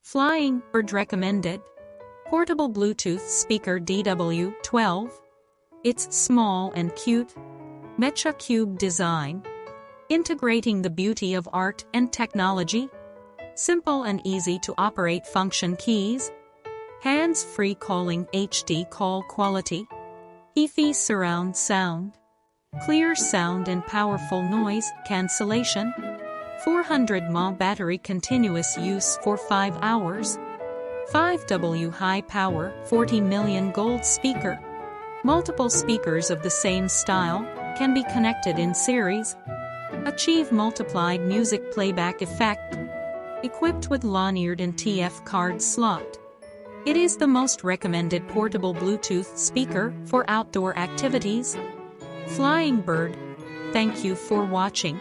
Flying Bird Recommended. Portable Bluetooth speaker DW12. It's small and cute. Mecha cube design. Integrating the beauty of art and technology. Simple and easy to operate function keys. Hands-free calling HD call quality. Hi-Fi surround sound. Clear sound and powerful noise cancellation. 400 mAh battery continuous use for 5 hours. 5W high power 40 million gold speaker. Multiple speakers of the same style can be connected in series. Achieve multiplied music playback effect. Equipped with lanyard and TF card slot. It is the most recommended portable Bluetooth speaker for outdoor activities. Flying Bird. Thank you for watching.